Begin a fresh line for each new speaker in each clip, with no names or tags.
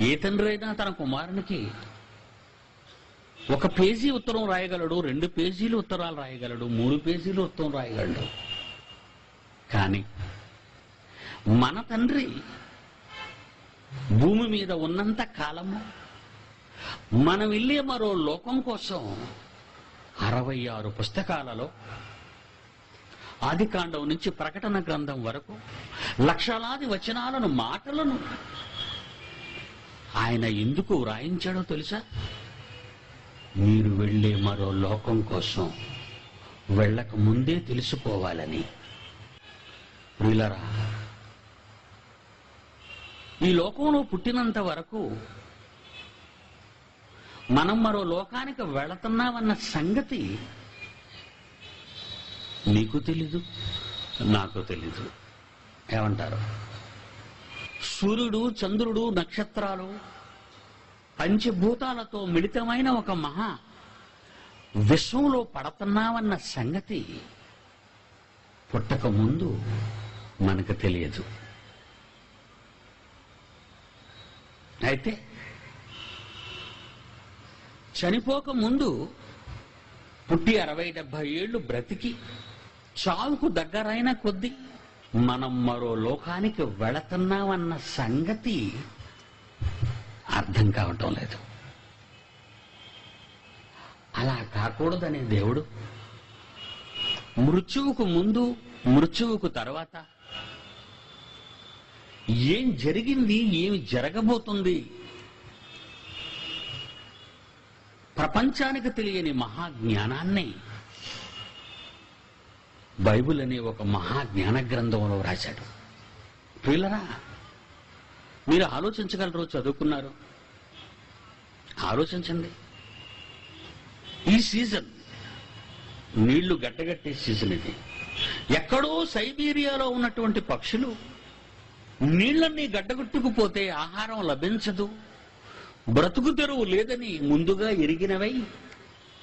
ఏ తండ్రి అయినా తన కుమారునికి 1 పేజీ ఉత్తరం రాయగలడు, 2 పేజీలు ఉత్తరాలు రాయగలడు, 3 పేజీలు ఉత్తరం రాయగలడు. కానీ మన తండ్రి భూమి మీద ఉన్నంత కాలము మనం వెళ్ళే మరో లోకం కోసం 66 పుస్తకాలలో ఆదికాండం నుంచి ప్రకటన గ్రంథం వరకు లక్షలాది వచనాలను, మాటలను ఆయన ఎందుకు వ్రాయించాడో తెలుసా? మీరు వెళ్ళే మరో లోకం కోసం వెళ్ళక ముందే తెలుసుకోవాలని. ప్రియులారా, ఈ లోకంలో పుట్టినంత వరకు మనం మరో లోకానికి వెళుతున్నామన్న సంగతి నీకు తెలీదు, నాకు తెలీదు. ఏమంటారు? సూర్యుడు, చంద్రుడు, నక్షత్రాలు, పంచభూతాలతో మిళితమైన ఒక మహా విశ్వంలో పడుతున్నామన్న సంగతి పుట్టక ముందు మనకు తెలియదు. అయితే చనిపోక ముందు పుట్టి 60-70 ఏళ్లు బ్రతికి చావుకు దగ్గరైన కొద్దీ మనం మరో లోకానికి వెళుతున్నామన్న సంగతి అర్థం కావటం లేదు. అలా కాకూడదనే దేవుడు మృత్యువుకు ముందు, మృత్యువుకు తర్వాత ఏం జరిగింది, ఏమి జరగబోతుంది, ప్రపంచానికి తెలియని మహాజ్ఞానాన్ని బైబిల్ అనే ఒక మహాజ్ఞాన గ్రంథంలో రాశాడు. ప్రియులరా, మీరు ఆలోచించగలరు, చదువుకున్నారు, ఆలోచించండి. ఈ సీజన్ నీళ్లు గడ్డగట్టే సీజన్ ఇది. ఎక్కడో సైబీరియాలో ఉన్నటువంటి పక్షులు నీళ్లన్నీ గడ్డగట్టుకుపోతే ఆహారం లభించదు, బ్రతుకు తెరువు లేదని ముందుగా ఎరిగినవై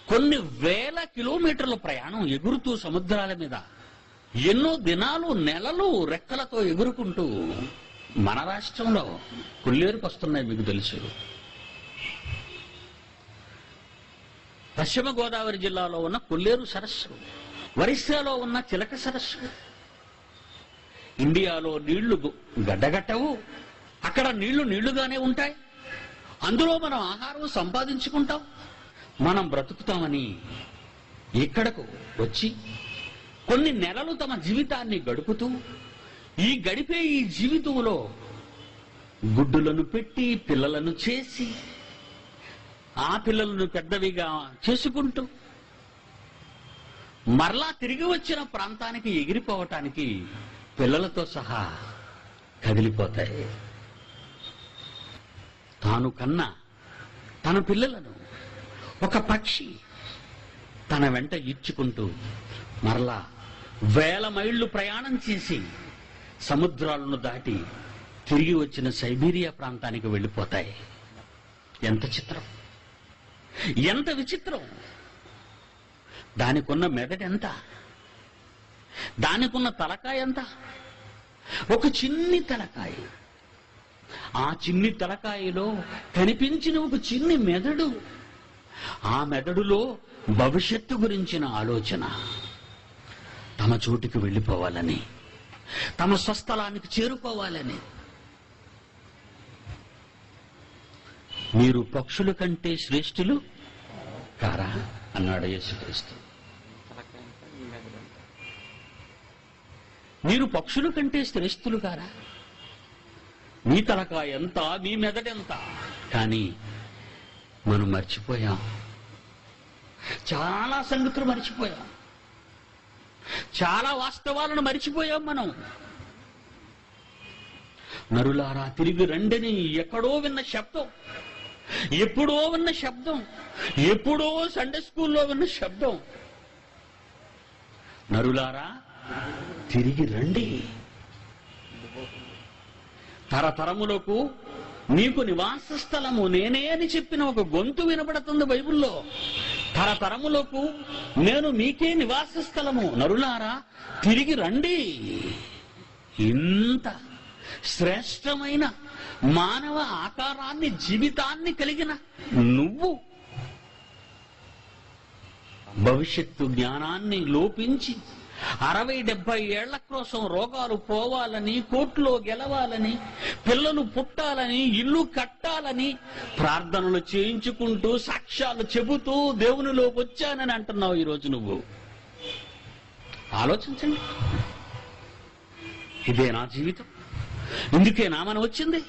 కొన్ని వేల కిలోమీటర్ల ప్రయాణం ఎగురుతూ సముద్రాల మీద ఎన్నో దినాలు, నెలలు రెక్కలతో ఎగురుకుంటూ మన రాష్ట్రంలో కొల్లేరుకు వస్తున్నాయి. మీకు తెలుసు, పశ్చిమ గోదావరి జిల్లాలో ఉన్న కొల్లేరు సరస్సు, ఒరిస్సాలో ఉన్న చిలక సరస్సు. ఇండియాలో నీళ్లు గడ్డగట్టవు, అక్కడ నీళ్లు నీళ్లుగానే ఉంటాయి. అందులో మనం ఆహారం సంపాదించుకుంటాం, మనం బ్రతుకుతామని ఇక్కడకు వచ్చి కొన్ని నెలలు తమ జీవితాన్ని గడుపుతూ గడిపే ఈ జీవితంలో గుడ్డులను పెట్టి పిల్లలను చేసి ఆ పిల్లలను పెద్దవిగా చేసుకుంటూ మరలా తిరిగి వచ్చిన ప్రాంతానికి ఎగిరిపోవటానికి పిల్లలతో సహా కదిలిపోతాయి. తాను కన్నా తన పిల్లలను ఒక పక్షి తన వెంట ఈడ్చుకుంటూ మరలా వేల మైళ్ళు ప్రయాణం చేసి సముద్రాలను దాటి తిరిగి వచ్చిన సైబీరియా ప్రాంతానికి వెళ్ళిపోతాయి. ఎంత చిత్రం, ఎంత విచిత్రం! దానికున్న మెదడు ఎంత, దానికున్న తలకాయ ఎంత? ఒక చిన్ని తలకాయ, ఆ చిన్ని తలకాయలో కనిపించిన ఒక చిన్ని మెదడు, ఆ మెదడులో భవిష్యత్తు గురించిన ఆలోచన. తమ చోటికి వెళ్ళిపోవాలని, తమ స్వస్థలానికి చేరుకోవాలని. మీరు పక్షుల కంటే శ్రేష్ఠులు కారా అన్నాడు యేసుక్రీస్తు. మీరు పక్షుల కంటే శ్రేష్ఠులు కారా? మీ తలకాయ ఎంత, మీ మెదడెంత? కానీ మనం మర్చిపోయాం, చాలా సంగతులు మర్చిపోయాం, చాలా వాస్తవాలను మర్చిపోయాం మనం. నరులారా తిరిగి రండని ఎక్కడో విన్న శబ్దం, ఎప్పుడో విన్న శబ్దం, ఎప్పుడో సండే స్కూల్లో విన్న శబ్దం. నరులారా తిరిగి రండి, తరతరములకు నీకు నివాస స్థలము నేనే అని చెప్పిన ఒక గొంతు వినపడుతుంది బైబిల్లో. తరతరములకు నేను మీకే నివాస స్థలము, నరులారా తిరిగి రండి. ఇంత శ్రేష్టమైన మానవ ఆకారాన్ని, జీవితాన్ని కలిగిన నువ్వు భవిష్యత్తు జ్ఞానాన్ని లోపించి 60-70 ఏళ్ల కోసం రోగాలు పోవాలని, కోర్టులో గెలవాలని, పిల్లలు పుట్టాలని, ఇల్లు కట్టాలని ప్రార్థనలు చేయించుకుంటూ సాక్ష్యాలు చెబుతూ దేవునిలోకి వచ్చానని అంటున్నావు ఈరోజు నువ్వు. ఆలోచించండి. ఇదే నా జీవితం, ఇందుకేనా మనం వచ్చింది,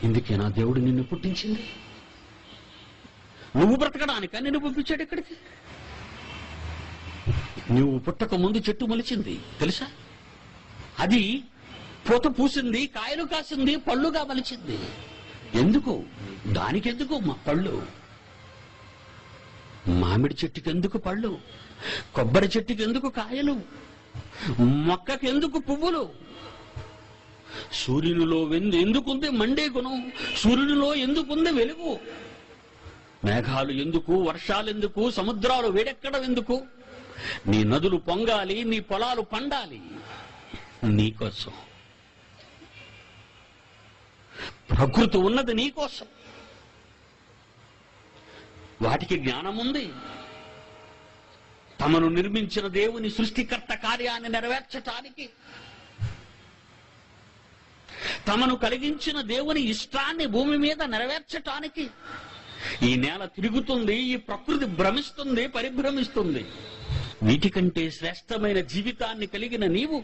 ఇందుకేనా దేవుడు నిన్ను పుట్టించింది? నువ్వు బ్రతకడానికా నిన్ను పంపించాడు ఇక్కడికి? నువ్వు పుట్టక ముందు చెట్టు మొలిచింది తెలుసా? అది పూత పూసింది, కాయలు కాసింది, పళ్ళుగా మలిచింది. ఎందుకు? దానికెందుకు పళ్ళు? మామిడి చెట్టుకెందుకు పళ్ళు? కొబ్బరి చెట్టుకెందుకు కాయలు? మొక్కకెందుకు పువ్వులు? సూర్యునిలో ఎందుకుంది మండే గుణం? సూర్యునిలో ఎందుకుంది వెలుగు? మేఘాలు ఎందుకు? వర్షాలు ఎందుకు? సముద్రాలు వేడెక్కడం ఎందుకు? నీ నదులు పొంగాలి, నీ పొలాలు పండాలి నీకోసం. ప్రకృతి ఉన్నది నీకోసం. వాటికి జ్ఞానం ఉంది. తమను నిర్మించిన దేవుని సృష్టికర్త కార్యాన్ని నెరవేర్చటానికి, తమను కలిగించిన దేవుని ఇష్టాన్ని భూమి మీద నెరవేర్చటానికి ఈ నేల తిరుగుతుంది, ఈ ప్రకృతి భ్రమిస్తుంది, పరిభ్రమిస్తుంది. వీటికంటే శ్రేష్టమైన జీవితాన్ని కలిగిన నీవు,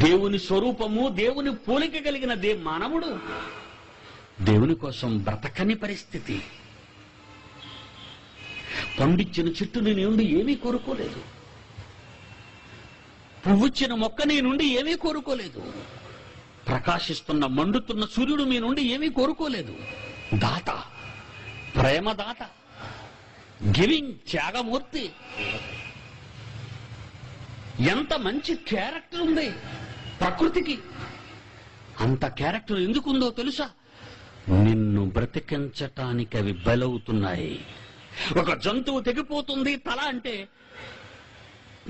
దేవుని స్వరూపము, దేవుని పోలిక కలిగిన మానవుడు, దేవుని కోసం బ్రతకని పరిస్థితి. పండిచ్చిన చెట్టు నీ నుండి ఏమీ కోరుకోలేదు, పువ్వుచ్చిన మొక్క నీ నుండి ఏమీ కోరుకోలేదు, ప్రకాశిస్తున్న మండుతున్న సూర్యుడు మీ నుండి ఏమీ కోరుకోలేదు. దాత, ప్రేమదాత, గివింగ్, త్యాగమూర్తి. ఎంత మంచి క్యారెక్టర్ ఉంది ప్రకృతికి. అంత క్యారెక్టర్ ఎందుకుందో తెలుసా? నిన్ను బ్రతికించటానికి అవి బలవుతున్నాయి. ఒక జంతువు తెగిపోతుంది తల అంటే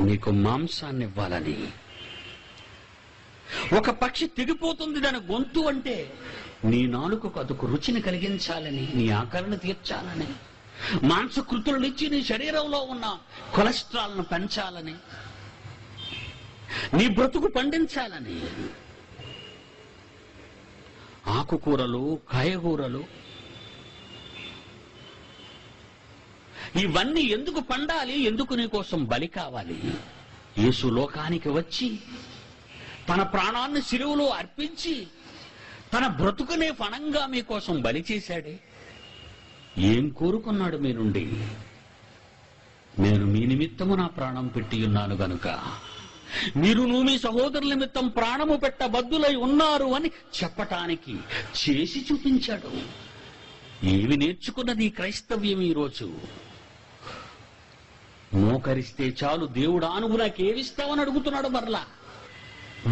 నీకు మాంసాన్ని ఇవ్వాలని. ఒక పక్షి తెగిపోతుంది దాని గొంతు అంటే నీ నాలుకకు అదొక రుచిని కలిగించాలని, నీ ఆకలిని తీర్చాలని. మాంసకృతులను ఇచ్చి నీ శరీరంలో ఉన్న కొలెస్ట్రాల్ను పెంచాలని, నీ బ్రతుకు పండించాలని. ఆకుకూరలు, కాయగూరలు ఇవన్నీ ఎందుకు పండాలి? ఎందుకు నీ కోసం బలి కావాలి? యేసు లోకానికి వచ్చి తన ప్రాణాన్ని శిలువలో అర్పించి తన బ్రతుకునే పణంగా మీకోసం బలి చేశాడే. ఏం కోరుకున్నాడు మీ నుండి? నేను మీ నిమిత్తము నా ప్రాణం పెట్టి ఉన్నాను గనుక మీరును మీ సహోదరుల నిమిత్తం ప్రాణము పెట్టబద్దులై ఉన్నారు అని చెప్పటానికి చేసి చూపించాడు. ఏవి నేర్చుకున్నది ఈ క్రైస్తవ్యం ఈరోజు? మోకరిస్తే చాలు దేవుడా నువ్వు నాకేమిస్తావని అడుగుతున్నాడు. మరలా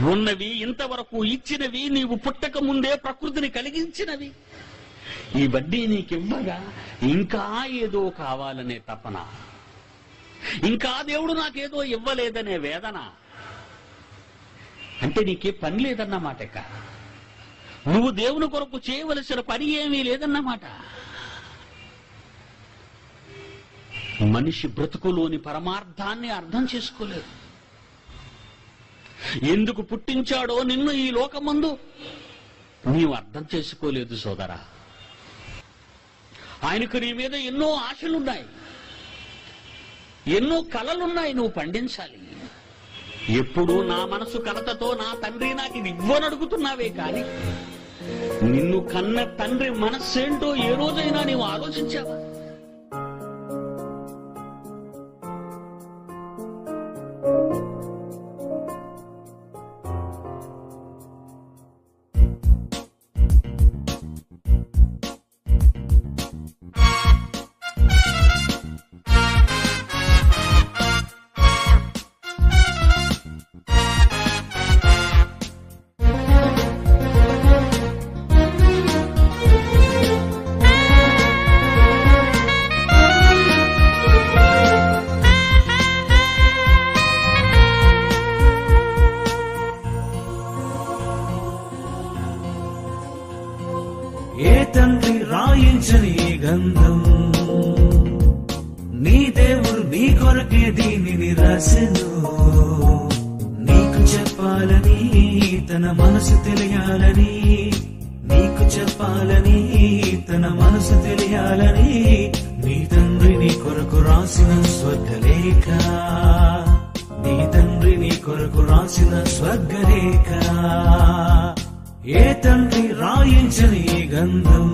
ఉన్నవి, ఇంతవరకు ఇచ్చినవి, నీవు పుట్టక ముందే ప్రకృతిని కలిగించినవి, ఇవన్నీ నీకివ్వగా ఇంకా ఏదో కావాలనే తపన, ఇంకా దేవుడు నాకేదో ఇవ్వలేదనే వేదన. అంటే నీకే పని లేదన్నమాట. ఇక నువ్వు దేవుని కొరకు చేయవలసిన పని ఏమీ లేదన్నమాట. మనిషి బ్రతుకులోని పరమార్థాన్ని అర్థం చేసుకోలేదు. ఎందుకు పుట్టించాడో నిన్ను ఈ లోకమందు నీవు అర్థం చేసుకోలేదు సోదరా. ఆయనకు నీ మీద ఎన్నో ఆశలున్నాయి, ఎన్నో కలలున్నాయి, నువ్వు పండించాలి. ఎప్పుడు నా మనసు కలతతో నా తండ్రి నాకు ఇది ఇవ్వని అడుగుతున్నావే కానీ నిన్ను కన్న తండ్రి మనస్సేంటో ఏ రోజైనా నీవు ఆలోచించావా?
ఏ తండ్రి రాయించని ఈ గంధం, నీ దేవుడు నీ కొరకే దీనిని రాసెను. నీకు చెప్పాలని, తన మనసు తెలియాలని, నీకు చెప్పాలని, తన మనసు తెలియాలని, నీ తండ్రి నీ కొరకు రాసిన స్వర్గలేఖ, నీ తండ్రి నీ కొరకు రాసిన స్వర్గలేఖ. ఏ తండ్రి రాయించని ఈ గంధం,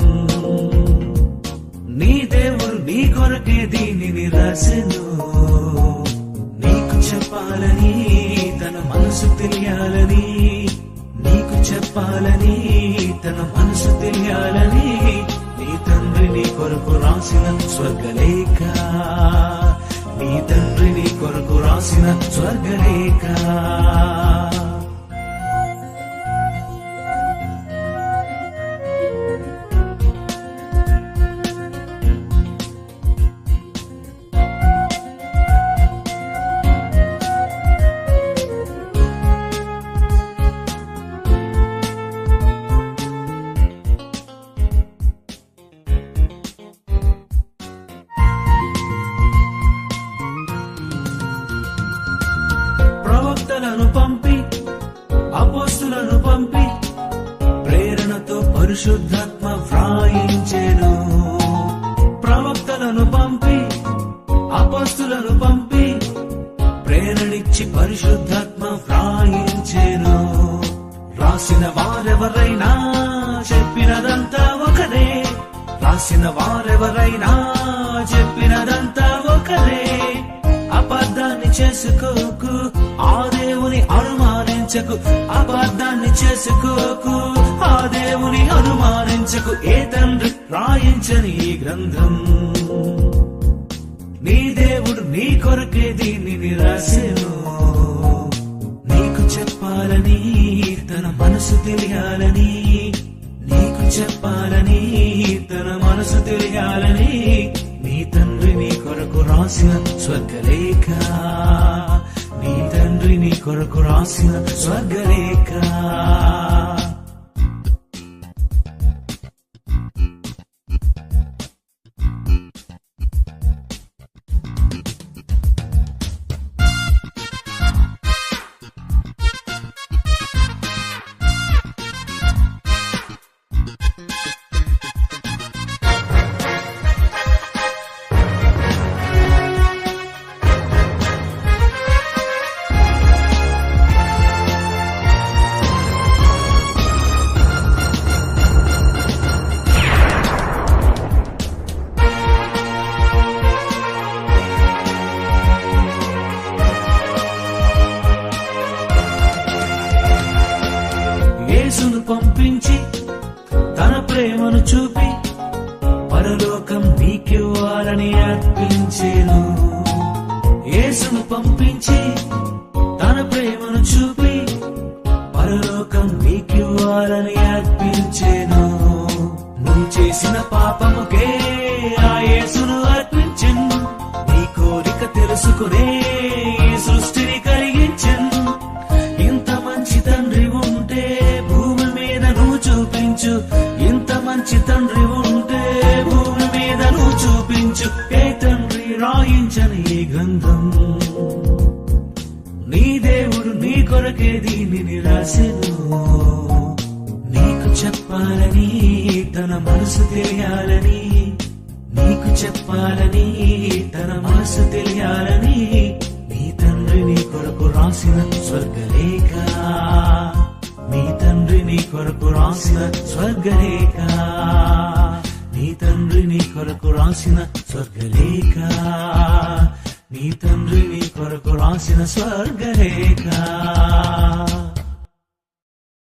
నీ దేవుడు నీ కొరకే దీనిని రాసెను. నీకు చెప్పాలని, తన మనసు తెలియాలని, నీకు చెప్పాలని, తన మనసు తెలియాలని, నీ తండ్రి నీ కొరకు రాసిన స్వర్గలేఖ, నీ తండ్రి నీ కొరకు రాసిన స్వర్గలేఖ. ప్రవక్తలను పంపి, అపోస్తులను పంపి, ప్రేరణతో పరిశుద్ధాత్మ వ్రాయించెను. ప్రవక్తలను పంపి, అపోస్తులను పంపి, ప్రేరణిచ్చి పరిశుద్ధాత్మ వ్రాయించెను. రాసిన వారెవరైనా చెప్పినదంతా ఒకరే, రాసిన వారెవరైనా చెప్పినదంతా ఒకరే. అబద్ధాన్ని చేసుకోకు, ఆ దేవుని అనుమానించకు, అబద్ధాన్ని చేసుకోకు, ఆ దేవుని అనుమానించకు. ఏ తండ్రి రాయించని ఈ గ్రంథం, నీ దేవుడు నీ కొరకే దీనిని రాసెను. నీకు చెప్పాలని, తన మనసు తెలియాలని, నీకు చెప్పాలని, తన మనసు తెలియాలని, నీ తండ్రి నీ కొరకు రాసిన స్వర్గలేఖ, నీ తండ్రి నీ కొరకు రాసిన స్వర్గలేఖ. యేసును పంపించి, తన ప్రేమను చూపి, పరలోకం నీకివ్వాలని అర్పించెను. యేసును పంపించి, తన ప్రేమను చూపి, పరలోకం నీకివ్వాలని అర్పించెను. నువ్వు చేసిన పాపముకే ఆ యేసును అర్పించెను. నీ కోరిక తెలుసుకునే ఈ సృష్టిని కలిగించెను. ఇంత మంచి తండ్రి ఉంటే భూమి మీద నువ్వు చూపించు, ఇంత మంచి తండ్రి ఉంటే భూమి మీద నువ్వు చూపించు. ఏ తండ్రి రాయించని ఈ గ్రంథం, నీ దేవుడు నీ కొరకే దీనిని రాసెను. నీకు చెప్పాలని, తన మనసు తెలియాలని, నీకు చెప్పాలని, తన మనసు తెలియాలని, నీ తండ్రి నీ కొరకు రాసిన స్వర్గలేఖ, నీ తండ్రి నీ కొరకు రాసిన స్వర్గలేఖ, నీ తండ్రి నీ కొరకు రాసిన స్వర్గలేఖ, నీ తండ్రి నీ కొరకు రాసిన స్వర్గలేఖ.